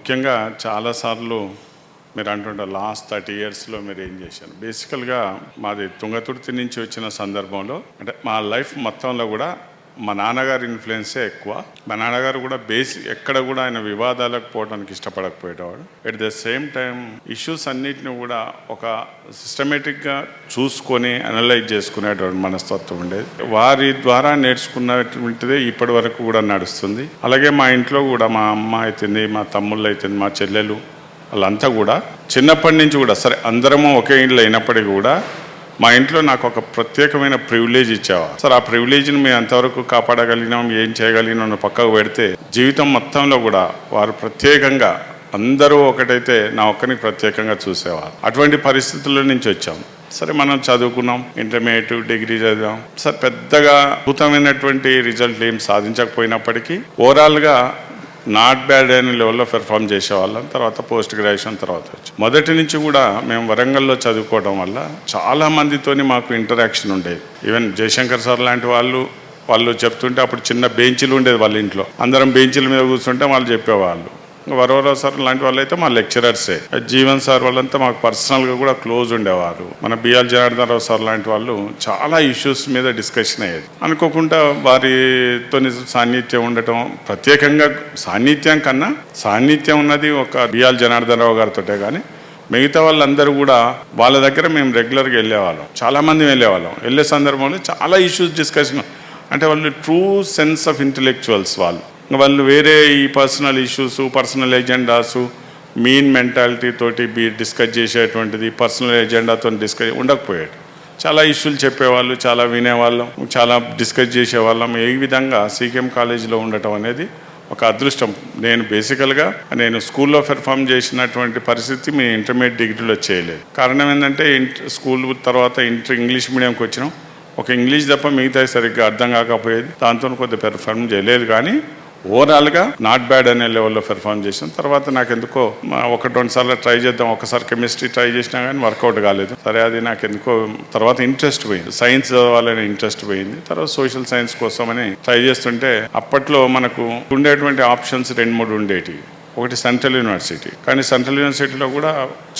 ముఖ్యంగా చాలాసార్లు మీరు అంటుంటారు లాస్ట్ 30 ఇయర్స్లో మీరు ఏం చేశారు. బేసికల్గా మాది తుంగతుర్తి నుంచి వచ్చిన సందర్భంలో అంటే మా లైఫ్ మొత్తంలో కూడా మా నాన్నగారి ఇన్ఫ్లుయెన్సే ఎక్కువ. మా నాన్నగారు కూడా ఎక్కడ కూడా ఆయన వివాదాలకు పోవడానికి ఇష్టపడకపోయేవాడు. At the same time issues అన్నిటిని కూడా ఒక సిస్టమేటిక్గా చూసుకొని అనలైజ్ చేసుకునేటువంటి మనస్తత్వం ఉండేది. వారి ద్వారా నేర్చుకున్నటువంటిదే ఇప్పటి వరకు కూడా నడుస్తుంది. అలాగే మా ఇంట్లో కూడా మా అమ్మ అయితుంది, మా తమ్ముళ్ళు అయితుంది, మా చెల్లెలు వాళ్ళంతా కూడా చిన్నప్పటి నుంచి కూడా సరే అందరము ఒకే ఇంట్లో అయినప్పటికీ కూడా మా ఇంట్లో నాకు ఒక ప్రత్యేకమైన ప్రివిలేజ్ ఇచ్చావా సార్. ఆ ప్రివిలేజ్ని మేము ఎంతవరకు కాపాడగలిగినాం, ఏం చేయగలిగినాం పక్కకు పెడితే జీవితం మొత్తంలో కూడా వారు ప్రత్యేకంగా అందరూ ఒకటైతే నా ఒక్కరికి ప్రత్యేకంగా చూసేవారు. అటువంటి పరిస్థితుల నుంచి వచ్చాం. సరే మనం చదువుకున్నాం, ఇంటర్మీడియట్ డిగ్రీ చదివాం. సార్ పెద్దగా అద్భుతమైనటువంటి రిజల్ట్ ఏం సాధించకపోయినప్పటికీ ఓవరాల్గా నాట్ బ్యాడ్ అనే లెవెల్లో పెర్ఫామ్ చేసేవాళ్ళం. తర్వాత పోస్ట్ గ్రాడ్యుయేషన్ తర్వాత వచ్చి మొదటి నుంచి కూడా మేము వరంగల్లో చదువుకోవడం వల్ల చాలా మందితోని మాకు ఇంటరాక్షన్ ఉండేది. ఈవెన్ జయశంకర్ సార్ లాంటి వాళ్ళు చెప్తుంటే అప్పుడు చిన్న బెంచీలు ఉండేది వాళ్ళ ఇంట్లో, అందరం బెంచీల మీద కూర్చుంటే వాళ్ళు చెప్పేవాళ్ళు. వరవరావు సార్ లాంటి వాళ్ళు అయితే మా లెక్చరర్సే. జీవన్ సార్ వాళ్ళంతా మాకు పర్సనల్గా కూడా క్లోజ్ ఉండేవారు. మన బిఆర్ జనార్దన్ రావు సార్ లాంటి వాళ్ళు చాలా ఇష్యూస్ మీద డిస్కషన్ అయ్యేది. అనుకోకుండా వారితో సాన్నిధ్యం ఉండటం, ప్రత్యేకంగా సాన్నిధ్యం ఉన్నది ఒక బిఆర్ జనార్దన్ రావు గారితోటే. కానీ మిగతా వాళ్ళందరూ కూడా వాళ్ళ దగ్గర మేము రెగ్యులర్గా వెళ్ళేవాళ్ళం, చాలామంది వెళ్ళేవాళ్ళం. వెళ్ళే సందర్భంలో చాలా ఇష్యూస్ డిస్కషన్, అంటే వాళ్ళు ట్రూ సెన్స్ ఆఫ్ ఇంటలెక్చువల్స్. వాళ్ళు వేరే ఈ personal issues, personal agendas, mean mentality తోటి డిస్కస్ చేసేటువంటిది పర్సనల్ ఎజెండాతో డిస్కస్ ఉండకపోయాడు. చాలా ఇష్యూలు చెప్పేవాళ్ళు, చాలా వినేవాళ్ళం, చాలా డిస్కస్ చేసేవాళ్ళం. ఏ విధంగా సీకేఎం కాలేజీలో ఉండటం అనేది ఒక అదృష్టం. నేను బేసికల్గా స్కూల్లో పెర్ఫామ్ చేసినటువంటి పరిస్థితి మీ ఇంటర్మీడియట్ డిగ్రీలో చేయలేదు. కారణం ఏంటంటే స్కూల్ తర్వాత ఇంగ్లీష్ మీడియంకి వచ్చినాం. ఒక ఇంగ్లీష్ తప్ప మిగతా సరిగ్గా అర్థం కాకపోయేది, దాంతో కొద్దిగా పెర్ఫామ్ చేయలేదు. కానీ ఓవరాల్గా నాట్ బ్యాడ్ అనే లెవెల్లో పెర్ఫామ్ చేసాం. తర్వాత నాకు ఎందుకో 1-2 సార్లు ట్రై చేద్దాం, ఒకసారి కెమిస్ట్రీ ట్రై చేసినా కానీ వర్కౌట్ కాలేదు. సరే అది నాకు ఎందుకో తర్వాత ఇంట్రెస్ట్ పోయింది, సైన్స్ చదవాలని ఇంట్రెస్ట్ పోయింది. తర్వాత సోషల్ సైన్స్ కోసమని ట్రై చేస్తుంటే అప్పట్లో మనకు ఉండేటువంటి ఆప్షన్స్ 2-3 ఉండేటివి. ఒకటి సెంట్రల్ యూనివర్సిటీ, కానీ సెంట్రల్ యూనివర్సిటీలో కూడా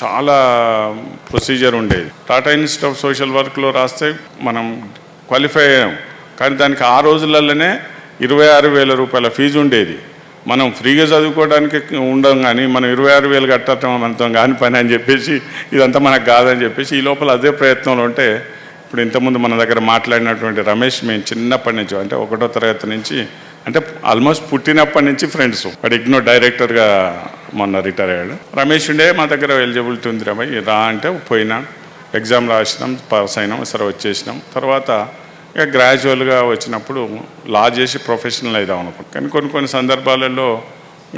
చాలా ప్రొసీజర్ ఉండేది. టాటా ఇన్స్టిట్యూట్ ఆఫ్ సోషల్ వర్క్లో రాస్తే మనం క్వాలిఫై అయ్యాం, కానీ దానికి ఆ రోజులలోనే 26,000 రూపాయల ఫీజు ఉండేది. మనం ఫ్రీగా చదువుకోవడానికి ఉండం, కానీ మనం 26,000 కట్టడం మనతో కాని పని అని చెప్పేసి ఇదంతా మనకు కాదని చెప్పేసి ఈ లోపల అదే ప్రయత్నంలో ఉంటే ఇప్పుడు ఇంతకుముందు మన దగ్గర మాట్లాడినటువంటి రమేష్, మేము చిన్నప్పటి నుంచి అంటే 1వ తరగతి నుంచి అంటే ఆల్మోస్ట్ పుట్టినప్పటి నుంచి ఫ్రెండ్స్. వాడు ఇగ్నో డైరెక్టర్గా మొన్న రిటైర్ అయ్యాడు. రమేష్ ఉండే మా దగ్గర ఎలిజిబిలిటీ ఉంది రా అంటే పోయినా, ఎగ్జామ్ రాసినాం, పాస్ అయినాం, సరే వచ్చేసినాం. తర్వాత ఇక గ్రాడ్యువల్గా వచ్చినప్పుడు లా చేసి ప్రొఫెషనల్ అవుదాం అనుకుంటాం. కానీ కొన్ని సందర్భాలలో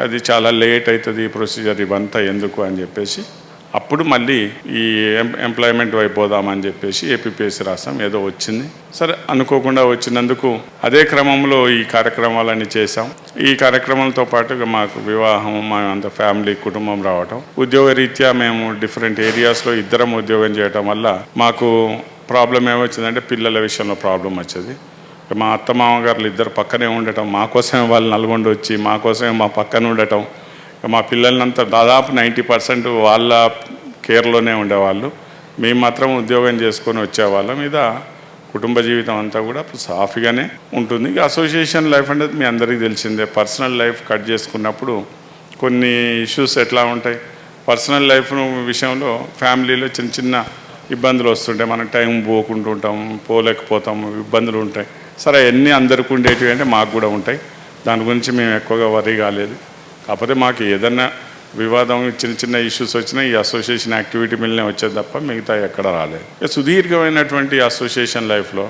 అది చాలా లేట్ అవుతుంది ప్రొసీజర్, ఇవంతా ఎందుకు అని చెప్పేసి అప్పుడు మళ్ళీ ఈ ఎంప్లాయ్మెంట్ వైపు పోదామని చెప్పేసి ఏపీపీఎస్సీ రాసాం. ఏదో వచ్చింది, సరే అనుకోకుండా వచ్చినందుకు అదే క్రమంలో ఈ కార్యక్రమాలన్నీ చేసాం. ఈ కార్యక్రమాలతో పాటు మాకు వివాహం, మా అంత ఫ్యామిలీ కుటుంబం రావటం, ఉద్యోగ రీత్యా మేము డిఫరెంట్ ఏరియాస్లో ఇద్దరం ఉద్యోగం చేయటం వల్ల మాకు ప్రాబ్లం ఏమొచ్చిందంటే పిల్లల విషయంలో ప్రాబ్లం వచ్చేది. మా అత్త మామగారులు ఇద్దరు పక్కనే ఉండటం, మా కోసమే వాళ్ళు నల్గొండ వచ్చి మా కోసమే మా పక్కన ఉండటం. మా పిల్లలంతా దాదాపు 90% వాళ్ళ కేర్లోనే ఉండేవాళ్ళు. మేము మాత్రం ఉద్యోగం చేసుకొని వచ్చేవాళ్ళం. మీద కుటుంబ జీవితం అంతా కూడా సాఫీగానే ఉంటుంది. అసోసియేషన్ లైఫ్ అనేది మీ అందరికీ తెలిసిందే. పర్సనల్ లైఫ్ కట్ చేసుకున్నప్పుడు కొన్ని ఇష్యూస్ ఎట్లా ఉంటాయి, పర్సనల్ లైఫ్ విషయంలో ఫ్యామిలీలో చిన్న ఇబ్బందులు వస్తుంటాయి. మనం టైం పోకుంటుంటాం, పోలేకపోతాం, ఇబ్బందులు ఉంటాయి. సరే అన్నీ అందరికీ ఉండేటివి అంటే మాకు కూడా ఉంటాయి. దాని గురించి మేము ఎక్కువగా వరీ కాలేదు. కాకపోతే మాకు ఏదన్నా వివాదం, చిన్న ఇష్యూస్ వచ్చినా ఈ అసోసియేషన్ యాక్టివిటీ మీదనే వచ్చేది తప్ప మిగతా ఎక్కడ రాలేదు. సుదీర్ఘమైనటువంటి అసోసియేషన్ లైఫ్లో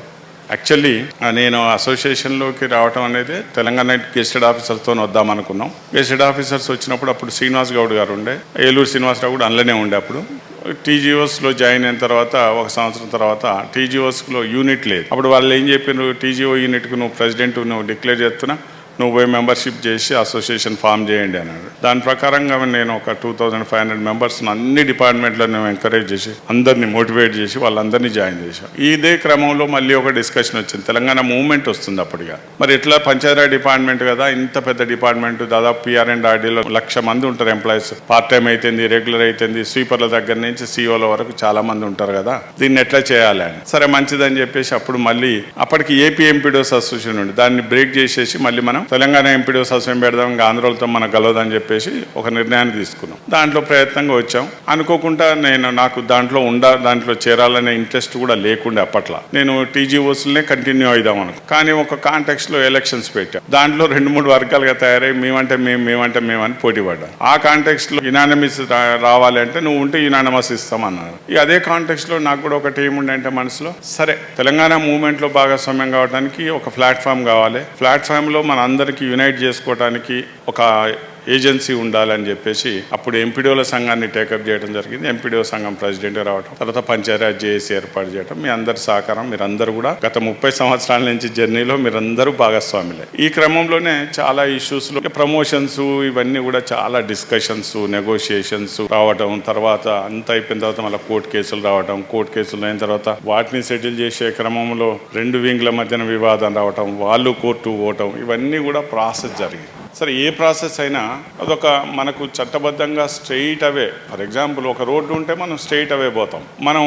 యాక్చువల్లీ నేను అసోసియేషన్లోకి రావటం అనేది తెలంగాణ గెస్టెడ్ ఆఫీసర్స్తో వద్దామనుకున్నాం. గెస్టెడ్ ఆఫీసర్స్ వచ్చినప్పుడు అప్పుడు శ్రీనివాస్ గౌడ్ గారు ఉండే, ఏలూరు శ్రీనివాసరావు కూడా అందులోనే ఉండే. అప్పుడు టీజీఓస్లో జాయిన్ అయిన తర్వాత 1 సంవత్సరం తర్వాత టీజీఓస్లో యూనిట్ లేదు. అప్పుడు వాళ్ళు ఏం చెప్పారు, టీజీఓ యూనిట్కు నువ్వు ప్రెసిడెంట్ నువ్వు డిక్లేర్ చేస్తున్నా నువ్వు పోయి మెంబర్షిప్ చేసి అసోసియేషన్ ఫామ్ చేయండి అన్నాడు. దాని ప్రకారంగా నేను ఒక 2500 మెంబర్స్ అన్ని డిపార్ట్మెంట్లో మేము ఎంకరేజ్ చేసి అందరినీ మోటివేట్ చేసి వాళ్ళందరినీ జాయిన్ చేశాం. ఇదే క్రమంలో మళ్ళీ ఒక డిస్కషన్ వచ్చింది, తెలంగాణ మూవ్మెంట్ వస్తుంది అప్పటిగా. మరి ఎట్లా పంచాయతీరాజ్ డిపార్ట్మెంట్ కదా, ఇంత పెద్ద డిపార్ట్మెంట్, దాదాపు PRNDRDలో 1,00,000 మంది ఉంటారు ఎంప్లాయీస్, పార్ట్ టైం అయితేంది, రెగ్యులర్ అయితేంది, స్వీపర్ల దగ్గర నుంచి COల వరకు చాలా మంది ఉంటారు కదా, దీన్ని ఎట్లా చేయాలి అని. సరే మంచిదని చెప్పేసి అప్పుడు మళ్ళీ అప్పటికి AP ఎంపీడీఓస్ అసోసియేషన్ ఉంది, దాన్ని బ్రేక్ చేసేసి మళ్ళీ మనం తెలంగాణ ఎంపీడీఓస్ అసోసియేషన్ పెడదాం, ఇంకా ఆంధ్రలతో మనకు కలవదని చెప్పేసి ఒక నిర్ణయాన్ని తీసుకున్నాం. దాంట్లో ప్రయత్నంగా వచ్చాం. అనుకోకుండా నాకు దాంట్లో చేరాలనే ఇంట్రెస్ట్ కూడా లేకుండే అప్పట్లో. నేను TGOస్లనే కంటిన్యూ అయిదాం అనుకో, కానీ ఒక కాంటెక్స్లో ఎలక్షన్స్ పెట్టాం. దాంట్లో 2-3 వర్గాలుగా తయారై మేమంటే మేము అని పోటీ పడ్డాం. ఆ కాంటెక్స్లో యునానిమస్ రావాలి అంటే నువ్వు ఉంటే యునానిమస్ ఇస్తామన్నారు. అదే కాంటెక్స్లో నాకు కూడా ఒకటి ఏముండే అంటే మనసులో, సరే తెలంగాణ మూవ్మెంట్లో భాగస్వామ్యం కావడానికి ఒక ప్లాట్ఫామ్ కావాలి, ప్లాట్ఫామ్లో మన అందరికీ యునైట్ చేసుకోవడానికి ఒక ఏజెన్సీ ఉండాలని చెప్పేసి అప్పుడు ఎంపీడీఓల సంఘాన్ని టేకప్ చేయడం జరిగింది. ఎంపీడీఓ సంఘం ప్రెసిడెంట్ రావడం, తర్వాత పంచాయతీరాజ్ జేఏసీ ఏర్పాటు చేయడం. మీ అందరి సహకారం, మీరందరూ కూడా గత 30 సంవత్సరాల నుంచి జర్నీలో మీరందరూ భాగస్వాములే. ఈ క్రమంలోనే చాలా ఇష్యూస్లో ప్రమోషన్స్ ఇవన్నీ కూడా చాలా డిస్కషన్స్, నెగోషియేషన్స్ రావడం, తర్వాత అంత అయిపోయిన తర్వాత మళ్ళీ కోర్టు కేసులు రావడం, కోర్టు కేసులు అయిన తర్వాత వాటిని సెటిల్ చేసే క్రమంలో 2 వింగ్ల మధ్యన వివాదం రావటం, వాళ్ళు కోర్టు పోవటం, ఇవన్నీ కూడా ప్రాసెస్ జరిగింది. సరే ఏ ప్రాసెస్ అయినా అదొక మనకు చట్టబద్ధంగా స్ట్రెయిట్ అవే, ఫర్ ఎగ్జాంపుల్ ఒక రోడ్డు ఉంటే మనం స్ట్రెయిట్ అవే పోతాం. మనం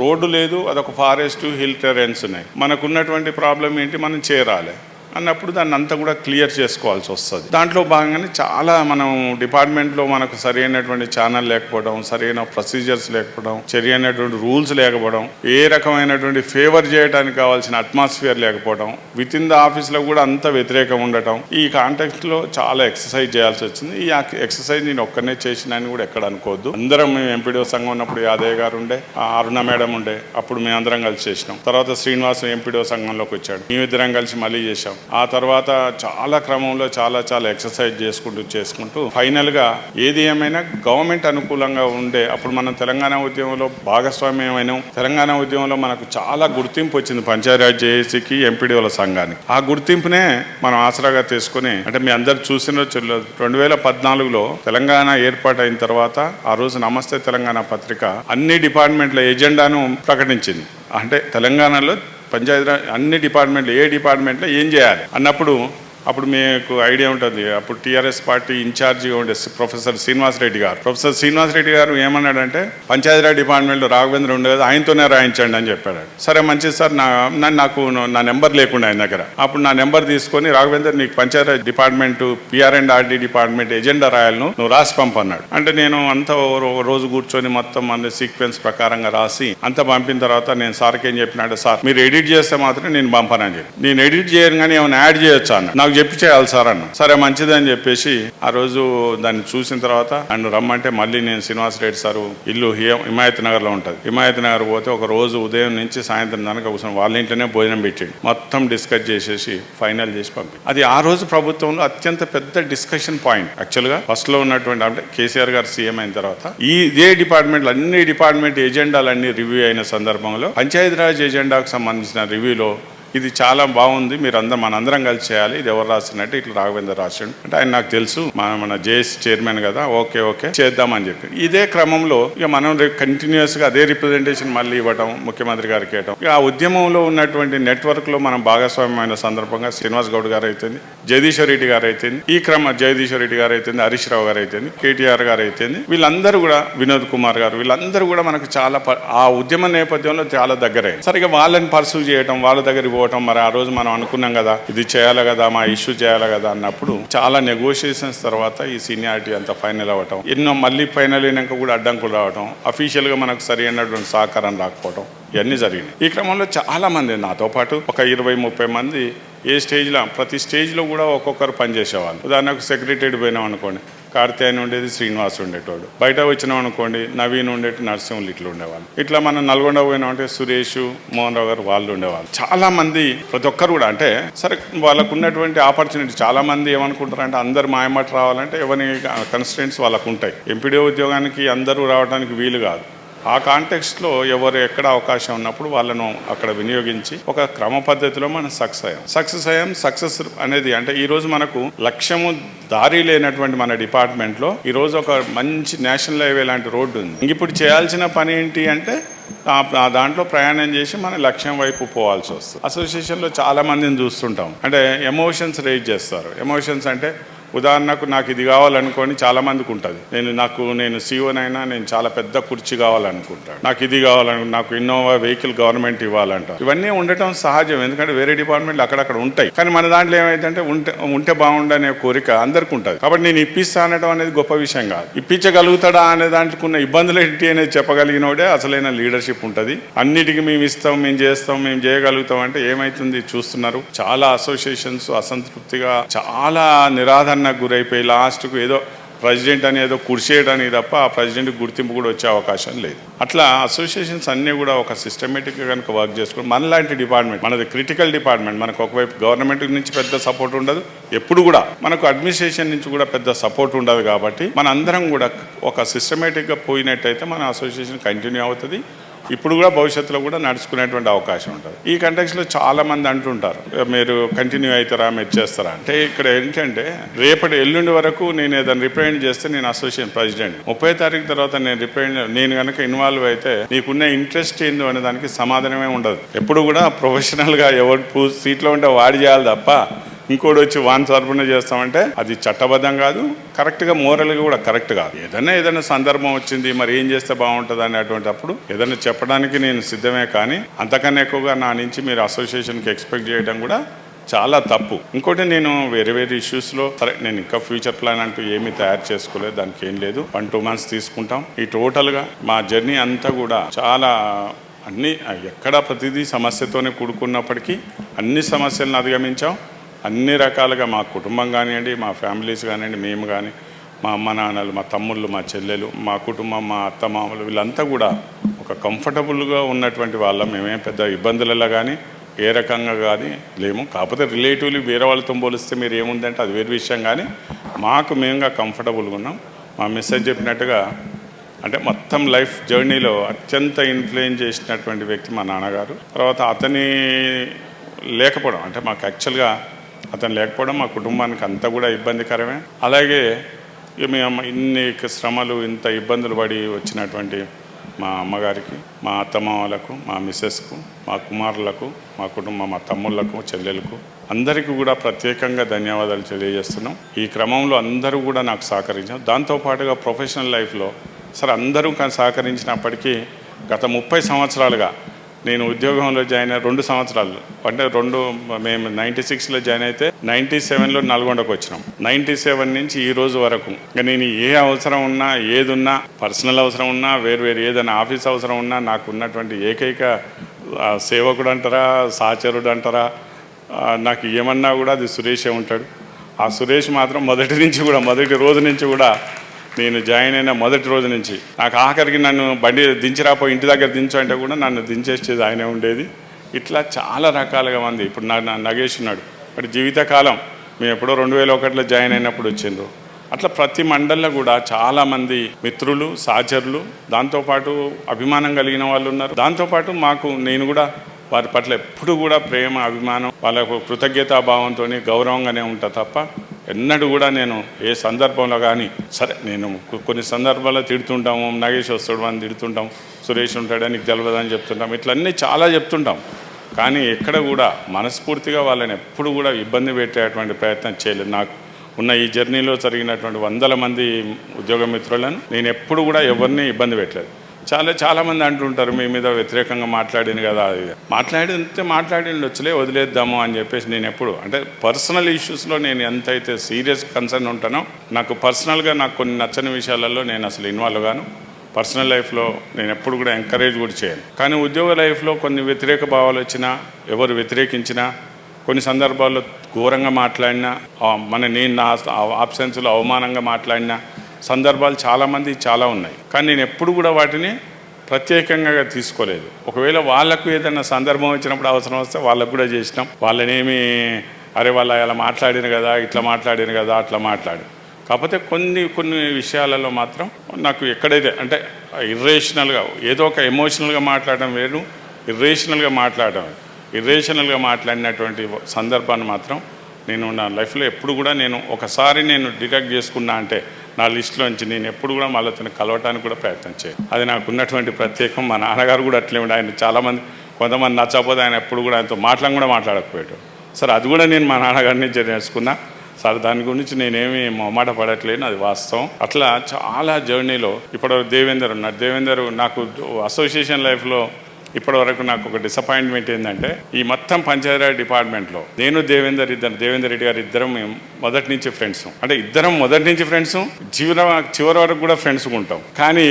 రోడ్డు లేదు, అదొక ఫారెస్ట్, హిల్ టెరెన్స్ ఉన్నాయి. మనకు ఉన్నటువంటి ప్రాబ్లం ఏంటి, మనం చేరాలి అన్నప్పుడు దాన్ని అంతా కూడా క్లియర్ చేసుకోవాల్సి వస్తుంది. దాంట్లో భాగంగానే చాలా మనం డిపార్ట్మెంట్లో మనకు సరైనటువంటి ఛానల్ లేకపోవడం, సరైన ప్రొసీజర్స్ లేకపోవడం, సరైనటువంటి రూల్స్ లేకపోవడం, ఏ రకమైనటువంటి ఫేవర్ చేయడానికి కావాల్సిన అట్మాస్ఫియర్ లేకపోవడం, విత్ ఇన్ ద ఆఫీస్లో కూడా అంత వ్యతిరేకం ఉండటం, ఈ కాంటెక్స్ట్లో చాలా ఎక్సర్సైజ్ చేయాల్సి వచ్చింది. ఈ ఎక్సర్సైజ్ నేను ఒక్కనే చేసినాన్ని కూడా ఎక్కడ అనుకోవద్దు. అందరం మేము ఎంపీడీఓ సంఘం ఉన్నప్పుడు యాదయ్య గారు ఉండే, అరుణ మేడం ఉండే, అప్పుడు మేము అందరం కలిసి చేసినాం. తర్వాత శ్రీనివాస్ ఎంపీడీఓ సంఘంలోకి వచ్చాడు, మేమిద్దరం కలిసి మళ్ళీ చేసాం. ఆ తర్వాత చాలా క్రమంలో చాలా ఎక్సర్సైజ్ చేసుకుంటూ ఫైనల్గా ఏది ఏమైనా గవర్నమెంట్ అనుకూలంగా ఉండే అప్పుడు మనం తెలంగాణ ఉద్యమంలో భాగస్వామ్యమైన తెలంగాణ ఉద్యమంలో మనకు చాలా గుర్తింపు వచ్చింది పంచాయతీరాజ్ జేఏసీకి, ఎంపీడీఓల సంఘానికి. ఆ గుర్తింపునే మనం ఆసరాగా తీసుకుని, అంటే మీ అందరు చూసిన 2014లో తెలంగాణ ఏర్పాటు అయిన తర్వాత ఆ రోజు నమస్తే తెలంగాణ పత్రిక అన్ని డిపార్ట్మెంట్ల ఎజెండాను ప్రకటించింది. అంటే తెలంగాణలో పంచాయతీరాజ్ అన్ని డిపార్ట్మెంట్లు, ఏ డిపార్ట్మెంట్లో ఏం చేయాలి అన్నప్పుడు అప్పుడు మీకు ఐడియా ఉంటుంది. అప్పుడు TRS పార్టీ ఇన్ఛార్జిగా ఉండే ప్రొఫెసర్ శ్రీనివాస్ రెడ్డి గారు ఏమన్నాడంటే, పంచాయతీరాజ్ డిపార్ట్మెంట్లో రాఘవేంద్ర ఉండే కదా, ఆయనతోనే రాయించండి అని చెప్పాడు. సరే మంచిది సార్, నాకు నా నెంబర్ లేకుండా ఆయన దగ్గర. అప్పుడు నా నెంబర్ తీసుకొని, రాఘవేంద్ర నీకు Panchayati Raj department PRNDRD department agenda రాయాలను నువ్వు రాసి పంపన్నాడు. అంటే నేను అంతా రోజు కూర్చొని మొత్తం అన్ని సీక్వెన్స్ ప్రకారంగా రాసి అంత పంపిన తర్వాత నేను సార్కి ఏం చెప్పినాడు, సార్ మీరు ఎడిట్ చేస్తే మాత్రం నేను పంపనని చెప్పి, నేను ఎడిట్ చేయను కానీ ఏమైనా యాడ్ చేయొచ్చు అన్న, నాకు చెప్పి చేయాలి సార్ అన్న. సరే మంచిది అని చెప్పేసి ఆ రోజు దాన్ని చూసిన తర్వాత నన్ను రమ్మంటే మళ్ళీ నేను శ్రీనివాస్ రెడ్డి సారు ఇల్లు హిమాయత్ నగర్లో ఉంటుంది, హిమాయత్ నగర్ పోతే ఒక రోజు ఉదయం నుంచి సాయంత్రం దానికి కూర్చొని వాళ్ళ ఇంట్లోనే భోజనం పెట్టిండు, మొత్తం డిస్కస్ చేసేసి ఫైనల్ చేసి పంపి. అది ఆ రోజు ప్రభుత్వంలో అత్యంత పెద్ద డిస్కషన్ పాయింట్. యాక్చువల్గా ఫస్ట్లో ఉన్నటువంటి అంటే కేసీఆర్ గారు సీఎం అయిన తర్వాత ఇదే డిపార్ట్మెంట్లు అన్ని డిపార్ట్మెంట్ ఎజెండాలన్నీ రివ్యూ అయిన సందర్భంలో పంచాయతీరాజ్ ఎజెండాకు సంబంధించిన రివ్యూలో ఇది చాలా బాగుంది, మనందరం కలిసి చేయాలి, ఇది ఎవరు రాసినట్టు ఇట్లా రాఘవేంద్ర రాసిండు అంటే ఆయన నాకు తెలుసు, మన జేఎస్ చైర్మన్ కదా, ఓకే చేద్దామని చెప్పి. ఇదే క్రమంలో ఇక మనం కంటిన్యూస్గా అదే రిప్రజెంటేషన్ మళ్ళీ ఇవ్వటం, ముఖ్యమంత్రి గారికి ఇవ్వటం. ఇక ఆ ఉద్యమంలో ఉన్నటువంటి నెట్వర్క్లో మనం భాగస్వామ్యమైన సందర్భంగా శ్రీనివాస్ గౌడ్ గారు అయితేంది, జగదీశ్వర్ రెడ్డి గారు అయితేంది, జగదీశ్వర్ రెడ్డి గారు అయితేంది, హరీష్ రావు గారు అయితేంది, KTR గారు అయితేంది, వీళ్ళందరూ కూడా, వినోద్ కుమార్ గారు, వీళ్ళందరూ కూడా మనకు చాలా ఆ ఉద్యమ నేపథ్యంలో చాలా దగ్గరైంది. సరిగా వాళ్ళని పర్సూ చేయటం, వాళ్ళ దగ్గర పోవటం. మరి ఆ రోజు మనం అనుకున్నాం కదా ఇది చేయాలి కదా, మా ఇష్యూ చేయాలి కదా అన్నప్పుడు చాలా నెగోషియేషన్స్ తర్వాత ఈ సీనియారిటీ అంతా ఫైనల్ అవ్వటం, ఎన్నో మళ్ళీ ఫైనల్ అయినాక కూడా అడ్డంకులు రావటం, అఫీషియల్గా మనకు సరి అయినటువంటి సహకారం రాకపోవటం, ఇవన్నీ జరిగినాయి. ఈ క్రమంలో చాలా మంది నాతో పాటు ఒక 20-30 మంది ఏ స్టేజ్లో, ప్రతి స్టేజ్లో కూడా ఒక్కొక్కరు పనిచేసేవాళ్ళు. ఉదాహరణకు సెక్రటరీ పోయినాం అనుకోండి, కార్తీయన్ ఉండేది, శ్రీనివాస్ ఉండేటోడు. బయట వచ్చినాం అనుకోండి, నవీన్ ఉండేటి, నరసింహులు ఇట్లా ఉండేవాళ్ళు. ఇట్లా మనం నల్గొండ పోయినాం అంటే సురేష్, మోహన్ రావు గారు వాళ్ళు ఉండేవాళ్ళు. చాలా మంది ప్రతి ఒక్కరు కూడా అంటే సరే వాళ్ళకు ఉన్నటువంటి ఆపర్చునిటీ. చాలా మంది ఏమనుకుంటారు అంటే అందరు మాయమాట రావాలంటే ఎవరి కన్స్టెంట్స్ వాళ్ళకు ఉంటాయి. ఎంపీడీ ఉద్యోగానికి అందరూ రావడానికి వీలు కాదు. ఆ కాంటెక్స్ట్లో ఎవరు ఎక్కడ అవకాశం ఉన్నప్పుడు వాళ్ళను అక్కడ వినియోగించి ఒక క్రమ పద్ధతిలో మనం సక్సెస్ అనేది అంటే ఈరోజు మనకు లక్ష్యము దారి లేనటువంటి మన డిపార్ట్మెంట్లో ఈరోజు ఒక మంచి నేషనల్ హైవే లాంటి రోడ్డు ఉంది. ఇప్పుడు చేయాల్సిన పని ఏంటి అంటే దాంట్లో ప్రయాణం చేసి మన లక్ష్యం వైపు పోవాల్సి వస్తుంది. అసోసియేషన్లో చాలా మందిని చూస్తుంటాం, అంటే ఎమోషన్స్ రేజ్ చేస్తారు. ఎమోషన్స్ అంటే ఉదాహరణకు నాకు ఇది కావాలనుకొని చాలా మందికి ఉంటుంది. నేను సీఓనైనా నేను చాలా పెద్ద కుర్చీ కావాలనుకుంటాను, నాకు ఇది నాకు ఇన్నోవా వెహికల్ గవర్నమెంట్ ఇవ్వాలంట. ఇవన్నీ ఉండటం సహజం, ఎందుకంటే వేరే డిపార్ట్మెంట్లు అక్కడక్కడ ఉంటాయి. కానీ మన దాంట్లో ఏమైందంటే ఉంటే బాగుండనే కోరిక అందరికి ఉంటుంది. కాబట్టి నేను ఇప్పిస్తా అనడం అనేది గొప్ప విషయం కాదు. ఇప్పించగలుగుతాడా అనే దాంట్లో ఉన్న ఇబ్బందులు ఏంటి అనేది చెప్పగలిగినోడే అసలైన లీడర్షిప్ ఉంటుంది. అన్నిటికీ మేము ఇస్తాం, మేము చేస్తాం, మేము చేయగలుగుతాం అంటే ఏమైతుంది చూస్తున్నారు. చాలా అసోసియేషన్స్ అసంతృప్తిగా చాలా నిరాధరణ గురైపోయి లాస్ట్కు ఏదో ప్రెసిడెంట్ అని ఏదో కుర్చేయడానికి తప్ప ఆ ప్రెసిడెంట్కి గుర్తింపు కూడా వచ్చే అవకాశం లేదు. అట్లా అసోసియేషన్స్ అన్నీ కూడా ఒక సిస్టమేటిక్గా కనుక వర్క్ చేసుకుని మనలాంటి డిపార్ట్మెంట్, మనది క్రిటికల్ డిపార్ట్మెంట్, మనకు ఒకవైపు గవర్నమెంట్ నుంచి పెద్ద సపోర్ట్ ఉండదు, ఎప్పుడు కూడా మనకు అడ్మినిస్ట్రేషన్ నుంచి కూడా పెద్ద సపోర్ట్ ఉండదు. కాబట్టి మన అందరం కూడా ఒక సిస్టమేటిక్గా పోయినట్టయితే మన అసోసియేషన్ కంటిన్యూ అవుతుంది. ఇప్పుడు కూడా భవిష్యత్తులో కూడా నడుచుకునేటువంటి అవకాశం ఉంటుంది. ఈ కంటెక్స్లో చాలా మంది అంటుంటారు మీరు కంటిన్యూ అవుతారా, మీరు చేస్తారా అంటే ఇక్కడ ఏంటంటే ఎల్లుండి వరకు నేను ఏదైనా రిప్రజెంట్ చేస్తే నేను అసోసియేషన్ ప్రెసిడెంట్, 30వ తారీఖు తర్వాత నేను కనుక ఇన్వాల్వ్ అయితే నీకున్న ఇంట్రెస్ట్ ఏందో అనే దానికి సమాధానమే ఉండదు. ఎప్పుడు కూడా ప్రొఫెషనల్గా ఎవరు సీట్లో ఉంటే వాడి చేయాలి తప్ప ఇంకోటి వచ్చి వాన్ తరపున చేస్తామంటే అది చట్టబద్ధం కాదు, కరెక్ట్గా మోరల్గా కూడా కరెక్ట్ కాదు. ఏదైనా సందర్భం వచ్చింది మరి ఏం చేస్తే బాగుంటుంది అనేటువంటి అప్పుడు ఏదైనా చెప్పడానికి నేను సిద్ధమే, కానీ అంతకన్నా ఎక్కువగా నా నుంచి మీరు అసోసియేషన్కి ఎక్స్పెక్ట్ చేయడం కూడా చాలా తప్పు. ఇంకోటి నేను వేరే ఇష్యూస్లో సరే నేను ఇంకా ఫ్యూచర్ ప్లాన్ అంటూ ఏమీ తయారు చేసుకోలేదు, దానికి ఏం లేదు. 1-2 months తీసుకుంటాం. ఈ టోటల్గా మా జర్నీ అంతా కూడా చాలా ఎక్కడ ప్రతిదీ సమస్యతోనే కూడుకున్నప్పటికీ అన్ని సమస్యలను అధిగమించాం. అన్ని రకాలుగా మా కుటుంబం కానివ్వండి, మా ఫ్యామిలీస్ కానివ్వండి, మేము కానీ, మా అమ్మ నాన్నలు, మా తమ్ముళ్ళు, మా చెల్లెలు, మా కుటుంబం, మా అత్త మామలు వీళ్ళంతా కూడా ఒక కంఫర్టబుల్గా ఉన్నటువంటి వాళ్ళం. మేమేం పెద్ద ఇబ్బందులలో కానీ ఏ రకంగా కానీ లేము. కాకపోతే రిలేటివ్లీ వేరే వాళ్ళతో పోలిస్తే మీరు ఏముందంటే అది వేరే విషయం, కానీ మాకు మేముగా కంఫర్టబుల్గా ఉన్నాం. మా మెసేజ్ చెప్పినట్టుగా అంటే మొత్తం లైఫ్ జర్నీలో అత్యంత ఇన్ఫ్లుయెన్స్ చేసినటువంటి వ్యక్తి మా నాన్నగారు. తర్వాత అతని లేకపోవడం అంటే మాకు యాక్చువల్గా అతను లేకపోవడం మా కుటుంబానికి అంతా కూడా ఇబ్బందికరమే. అలాగే మేము ఇన్ని శ్రమలు ఇంత ఇబ్బందులు పడి వచ్చినటువంటి మా అమ్మగారికి, మా అత్తమామలకు, మా మిస్సెస్కు, మా కుమారులకు, మా కుటుంబం, మా తమ్ముళ్లకు, చెల్లెలకు అందరికీ కూడా ప్రత్యేకంగా ధన్యవాదాలు తెలియజేస్తున్నాం. ఈ క్రమంలో అందరూ కూడా నాకు సహకరించాం. దాంతోపాటుగా ప్రొఫెషనల్ లైఫ్లో సరే అందరూ సహకరించినప్పటికీ గత 30 సంవత్సరాలుగా నేను ఉద్యోగంలో జాయిన్ అయ్యి 2 సంవత్సరాలు అంటే మేము 96లో జాయిన్ అయితే 97లో నల్గొండకు వచ్చినాం. 97 నుంచి ఈ రోజు వరకు నేను ఏ అవసరం ఉన్నా, ఏదున్నా, పర్సనల్ అవసరం ఉన్నా, వేరు ఏదైనా ఆఫీస్ అవసరం ఉన్నా, నాకు ఉన్నటువంటి ఏకైక సేవకుడు అంటారా, సహచరుడు అంటారా, నాకు ఏమన్నా కూడా అది సురేషే ఉంటాడు. ఆ సురేష్ మాత్రం మొదటి రోజు నుంచి కూడా నేను జాయిన్ అయిన మొదటి రోజు నుంచి నాకు ఆఖరికి నన్ను బండి దించిరాపో ఇంటి దగ్గర దించు అంటే కూడా నన్ను దించేసేది ఆయనే ఉండేది. ఇట్లా చాలా రకాలుగా మంది ఇప్పుడు నగేష్ ఉన్నాడు, బట్ జీవితకాలం మేము ఎప్పుడో 2001లో జాయిన్ అయినప్పుడు వచ్చిండ్రు. అట్లా ప్రతి మండల్లో కూడా చాలామంది మిత్రులు, సహచరులు, దాంతోపాటు అభిమానం కలిగిన వాళ్ళు ఉన్నారు. దాంతోపాటు నేను కూడా వారి పట్ల ఎప్పుడు కూడా ప్రేమ, అభిమానం, వాళ్ళకు కృతజ్ఞతాభావంతో గౌరవంగానే ఉంటా తప్ప ఎన్నడూ కూడా నేను ఏ సందర్భంలో కానీ సరే నేను కొన్ని సందర్భాల్లో తిడుతుంటాము, నగేష్ వస్తాడు అని తిడుతుంటాం, సురేష్ ఉంటాడని నీకు తెలియదని చెప్తుంటాం, ఇట్లన్నీ చాలా చెప్తుంటాం. కానీ ఎక్కడ కూడా మనస్ఫూర్తిగా వాళ్ళని ఎప్పుడు కూడా ఇబ్బంది పెట్టేటువంటి ప్రయత్నం చేయలేదు. నాకు ఉన్న ఈ జర్నీలో జరిగినటువంటి 100 మంది ఉద్యోగ మిత్రులను నేను ఎప్పుడు కూడా ఎవరిని ఇబ్బంది పెట్టలేదు. చాలామంది అంటుంటారు మీ మీద వ్యతిరేకంగా మాట్లాడింది కదా, మాట్లాడింది వచ్చలే వదిలేద్దాము అని చెప్పేసి నేను ఎప్పుడు అంటే పర్సనల్ ఇష్యూస్లో నేను ఎంతైతే సీరియస్ కన్సర్న్ ఉంటానో నాకు పర్సనల్గా నాకు కొన్ని నచ్చని విషయాలలో నేను అసలు ఇన్వాల్వ్ గాను. పర్సనల్ లైఫ్లో నేను ఎప్పుడు కూడా ఎంకరేజ్ కూడా చేయను. కానీ ఉద్యోగ లైఫ్లో కొన్ని వ్యతిరేక భావాలు వచ్చినా, ఎవరు వ్యతిరేకించినా, కొన్ని సందర్భాల్లో ఘోరంగా మాట్లాడినా, నేను నా ఆబ్సెన్స్లో అవమానంగా మాట్లాడినా సందర్భాలు చాలా ఉన్నాయి. కానీ నేను ఎప్పుడు కూడా వాటిని ప్రత్యేకంగా తీసుకోలేదు. ఒకవేళ వాళ్ళకు ఏదైనా సందర్భం వచ్చినప్పుడు అవసరం వస్తే వాళ్ళకు కూడా చేసినాం. వాళ్ళనేమి వాళ్ళు అలా మాట్లాడిన కదా, ఇట్లా మాట్లాడిన కదా, అట్లా మాట్లాడు. కాకపోతే కొన్ని విషయాలలో మాత్రం నాకు ఎక్కడైతే అంటే ఇర్రేషనల్గా ఏదో ఒక ఎమోషనల్గా మాట్లాడడం వేరు, ఇర్రేషనల్గా మాట్లాడినటువంటి సందర్భాన్ని మాత్రం నేను నా లైఫ్లో ఎప్పుడు కూడా నేను ఒకసారి నేను డిటెక్ట్ చేసుకున్నా అంటే నా లిస్టులోంచి నేను ఎప్పుడు కూడా వాళ్ళతో కలవటానికి కూడా ప్రయత్నం చేయను. అది నాకు ఉన్నటువంటి ప్రత్యేకం. మా నాన్నగారు కూడా అట్లే ఉండే. ఆయన చాలామంది కొంతమంది నచ్చకపోతే ఆయన ఎప్పుడు కూడా ఆయనతో మాట్లాడకపోయాడు. సరే అది కూడా నేను మా నాన్నగారి నుంచి నేర్చుకున్నా. సరే దాని గురించి నేనేమి మొమాట పడట్లేను, అది వాస్తవం. అట్లా చాలా జర్నీలో ఇప్పుడు దేవేందర్ ఉన్నాడు. దేవేందర్ నాకు అసోసియేషన్ లైఫ్లో ఇప్పటివరకు నాకు ఒక డిసప్పాయింట్మెంట్ ఏంటంటే ఈ మొత్తం పంచాయతీరాజ్ డిపార్ట్మెంట్లో నేను దేవేందర్ రెడ్డి గారు ఇద్దరం మేము మొదటి నుంచి ఫ్రెండ్స్. అంటే ఇద్దరం మొదటి నుంచి ఫ్రెండ్స్, చివరి వరకు కూడా ఫ్రెండ్స్గా ఉంటాం. కానీ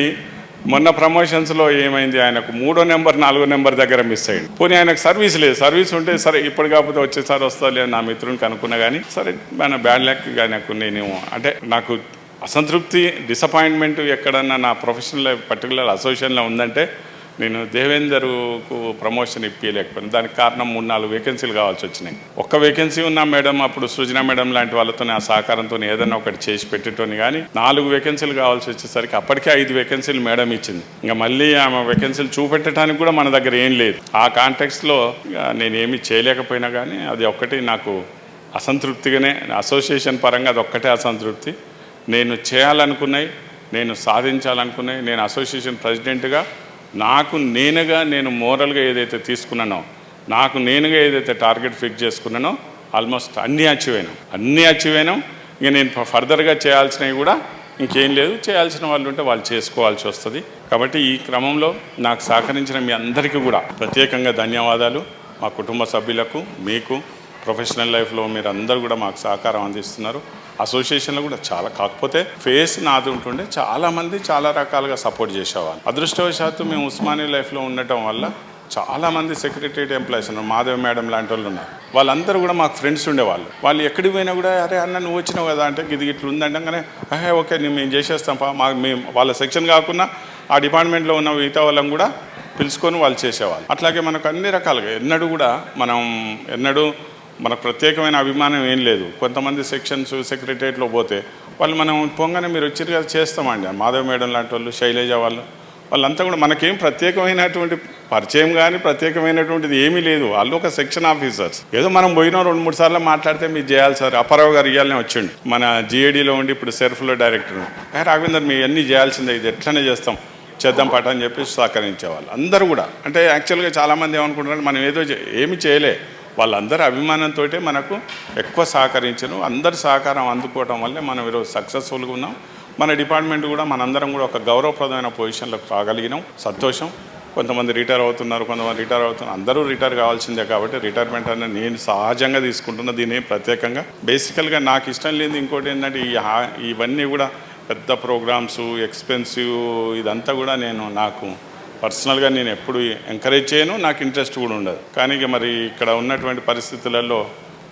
మొన్న ప్రమోషన్స్లో ఏమైంది, ఆయనకు 3వ నెంబర్ 4వ నెంబర్ దగ్గర మిస్ అయ్యింది. పోనీ ఆయనకు సర్వీస్ లేదు. సర్వీస్ ఉంటే సరే ఇప్పుడు కాకపోతే వచ్చేసారి వస్తా లేదు నా మిత్రునికి అనుకున్నా. కానీ సరే మన బ్యాడ్ లక్ నాకు నేను అంటే నాకు అసంతృప్తి, డిసప్పాయింట్మెంట్ ఎక్కడన్నా నా ప్రొఫెషనల్ లైఫ్ పర్టికులర్ అసోసియేషన్లో ఉందంటే నేను దేవేందర్కు ప్రమోషన్ ఇప్పించలేకపోయాను. దానికి కారణం 3-4 వేకెన్సీలు కావాల్సి వచ్చినాయి. ఒక్క వేకెన్సీ ఉన్న మేడం అప్పుడు సృజన మేడం లాంటి వాళ్ళతో ఆ సహకారంతో ఏదైనా ఒకటి చేసి పెట్టేటోని. కానీ 4 వేకెన్సీలు కావాల్సి వచ్చేసరికి అప్పటికే 5 వేకెన్సీలు మేడం ఇచ్చింది. ఇంకా మళ్ళీ ఆమె వేకెన్సీలు చూపెట్టడానికి కూడా మన దగ్గర ఏం లేదు. ఆ కాంటెక్స్లో నేనేమి చేయలేకపోయినా కానీ అది ఒక్కటి నాకు అసంతృప్తిగానే, అసోసియేషన్ పరంగా అది ఒక్కటే అసంతృప్తి. నేను చేయాలనుకున్నాయి, నేను సాధించాలనుకున్నాయి, నేను అసోసియేషన్ ప్రెసిడెంట్గా నాకు నేను మోరల్గా ఏదైతే తీసుకున్నానో, నాకు ఏదైతే టార్గెట్ ఫిక్స్ చేసుకున్నానో ఆల్మోస్ట్ అన్నీ అచీవ్ అయినాం. ఇంకా నేను ఫర్దర్గా చేయాల్సినవి కూడా ఇంకేం లేదు. చేయాల్సిన వాళ్ళు ఉంటే వాళ్ళు చేసుకోవాల్సి వస్తుంది. కాబట్టి ఈ క్రమంలో నాకు సహకరించిన మీ అందరికీ కూడా ప్రత్యేకంగా ధన్యవాదాలు. మా కుటుంబ సభ్యులకు, మీకు ప్రొఫెషనల్ లైఫ్లో మీరు అందరూ కూడా మాకు సహకారం అందిస్తున్నారు. అసోసియేషన్లో కూడా చాలా, కాకపోతే ఫేస్ నాది ఉంటుండే చాలామంది చాలా రకాలుగా సపోర్ట్ చేసేవాళ్ళు. అదృష్టవశాత్తు మేము ఉస్మానియా లైఫ్లో ఉండటం వల్ల చాలామంది సెక్రటరియట్ ఎంప్లాయీస్ ఉన్నారు. మాధవ్ మేడం లాంటి వాళ్ళు ఉన్నారు. వాళ్ళందరూ కూడా మాకు ఫ్రెండ్స్ ఉండేవాళ్ళు. వాళ్ళు ఎక్కడికి పోయినా కూడా అరే అన్న నువ్వు వచ్చినావు కదా అంటే ఇది ఇట్లా ఉందంటే ఓకే మేము చేసేస్తాం మేము వాళ్ళ సెక్షన్ కాకుండా ఆ డిపార్ట్మెంట్లో ఉన్న మిగతా వాళ్ళని కూడా పిలుచుకొని వాళ్ళు చేసేవాళ్ళు. అట్లాగే మనకు అన్ని రకాలుగా మనకు ప్రత్యేకమైన అభిమానం ఏం లేదు. కొంతమంది సెక్షన్స్ సెక్రటరియట్లో పోతే వాళ్ళు మనం పొంగనే మీరు వచ్చి కదా చేస్తామండి. మాధవ్ మేడం లాంటి వాళ్ళు, శైలజ వాళ్ళంతా కూడా మనకేం ప్రత్యేకమైనటువంటి పరిచయం కానీ ప్రత్యేకమైనటువంటిది ఏమీ లేదు. వాళ్ళు ఒక సెక్షన్ ఆఫీసర్స్. ఏదో మనం పోయినా 2-3 సార్లు మాట్లాడితే మీరు చేయాలి సార్. అప్పారావు గారు ఇవ్వాలనే వచ్చిండు, మన జిఏడీలో ఉండి ఇప్పుడు సెర్ఫ్లో డైరెక్టర్. రాఘవేందర్ మీ అన్నీ చేయాల్సిందే, ఇది ఎట్లనే చేద్దాం పాట అని చెప్పి సహకరించేవాళ్ళు అందరూ కూడా. అంటే యాక్చువల్గా చాలామంది ఏమనుకుంటున్నారు మనం ఏమి చేయలే, వాళ్ళందరూ అభిమానంతో మనకు ఎక్కువ సహకరించను. అందరి సహకారం అందుకోవడం వల్లే మనం ఈరోజు సక్సెస్ఫుల్గా ఉన్నాం. మన డిపార్ట్మెంట్ కూడా మనందరం కూడా ఒక గౌరవప్రదమైన పొజిషన్లోకి రాగలిగినాం. సంతోషం. కొంతమంది రిటైర్ అవుతున్నారు, అందరూ రిటైర్ కావాల్సిందే. కాబట్టి రిటైర్మెంట్ అనేది నేను సహజంగా తీసుకుంటున్నా. దీన్ని ప్రత్యేకంగా బేసికల్గా నాకు ఇష్టం లేదు. ఇంకోటి ఏంటంటే ఇవన్నీ కూడా పెద్ద ప్రోగ్రామ్స్, ఎక్స్పెన్సివ్, ఇదంతా కూడా నాకు పర్సనల్గా నేను ఎప్పుడు ఎంకరేజ్ చేయను, నాకు ఇంట్రెస్ట్ కూడా ఉండదు. కానీ మరి ఇక్కడ ఉన్నటువంటి పరిస్థితులలో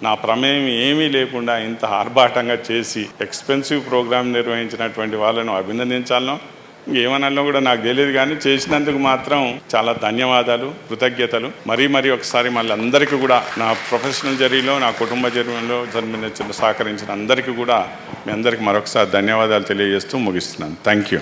నా ప్రమేయం ఏమీ లేకుండా ఇంత ఆర్భాటంగా చేసి ఎక్స్పెన్సివ్ ప్రోగ్రామ్ నిర్వహించినటువంటి వాళ్ళను అభినందించాలనో ఏమనాలో కూడా నాకు తెలియదు. కానీ చేసినందుకు మాత్రం చాలా ధన్యవాదాలు, కృతజ్ఞతలు. మరీ ఒకసారి మళ్ళీ అందరికీ కూడా నా ప్రొఫెషనల్ జర్నీలో, నా కుటుంబ జర్నీలో సహకరించిన అందరికీ కూడా మీ అందరికీ మరొకసారి ధన్యవాదాలు తెలియజేస్తూ ముగిస్తున్నాను. Thank you.